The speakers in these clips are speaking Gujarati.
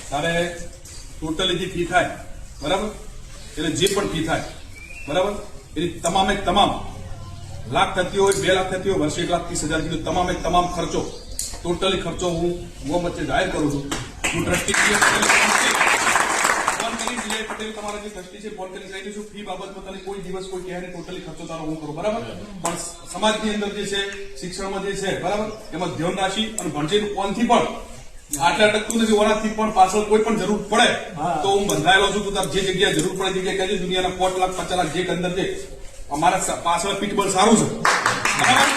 તારે ટોટલી જે ફી થાય બરાબર, એટલે જે પણ ફી થાય બરાબર, એની તમામે તમામ લાખ થતી હોય, 2 લાખ થતી હોય, વર્ષે 1,30,000 કીધું, તમામે તમામ ખર્ચો ટોટલી ખર્ચો હું વચ્ચે જાહેર કરું છું. હું ટ્રસ્ટી પટેલ તમારા જે ટ્રસ્ટી છે ફોન કરી કહી છું, ફી બાબતમાં તને કોઈ દિવસ કોઈ કહે ટોટલી ખર્ચો તારો હું કરું બરાબર. પણ સમાજની અંદર જે છે, શિક્ષણમાં જે છે બરાબર, એમાં ધ્યાન રાખી અને ભણતર કોણથી પણ આટલા ટકતું નથી, ઓનાથી પણ પાછળ કોઈ પણ જરૂર પડે તો હું બંધાયેલો છું. તાર જે જગ્યાએ જરૂર પડે જગ્યાએ કહેજો. દુનિયાના 5 લાખ 50 લાખ જે અંદર છે, અમારા પાછળ પીઠબળ સારું છે બરાબર,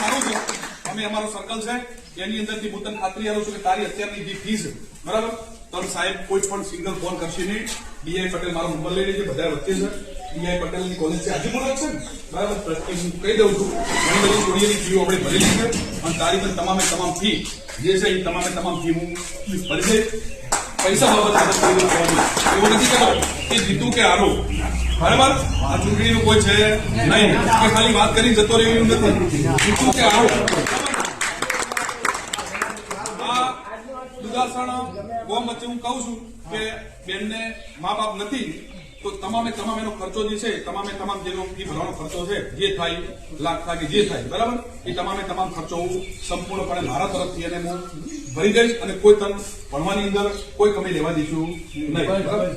સારું છે. અમે અમારો સર્કલ છે એની અંદરથી હું તને ખાતરી આપું છું કે તારી અત્યારની જે ફી છે બરાબર, તમે સાહેબ કોઈ પણ સિંગલ ફોન કરશે નહીં. ડીઆઈ પટેલ મારો નંબર લઈ લેજે, બધા વચ્ચે છે. ડીઆઈ પટેલની કોલેજ છે, આજુબાજુ છે ને બરાબર. ટ્રસ્ટી હું કહી દઉં છું, ઘણી બધી ચોરીની ફીઓ આપણે ભરેલી છે અને તારી પણ તમામે તમામ ફી જે છે એ તમામે તમામ ફી હું ભરી દઈશ. પૈસા બાબત એવું નથી કે જીતું કે હારો બરાબર. આ ચૂંટણીનું કોઈ છે નહીં કે ખાલી વાત કરી જતો રહ્યો એવું નથી. જીતું કે હારો દુધાસણ ગોમ વચ્ચે હું કહું છું કે બેનને મા બાપ નથી તો તમામે તમામ એનો ખર્ચો જે છે, તમામે તમામ જેનો ફી ભરવાનો ખર્ચો છે, જે થાય લાખ થાય કે જે થાય બરાબર, એ તમામે તમામ ખર્ચો હું સંપૂર્ણપણે મારા તરફથી એને હું ભરી દઈશ અને કોઈ તન ભણવાની અંદર કોઈ કમી લેવા દઈશું નહીં બરાબર.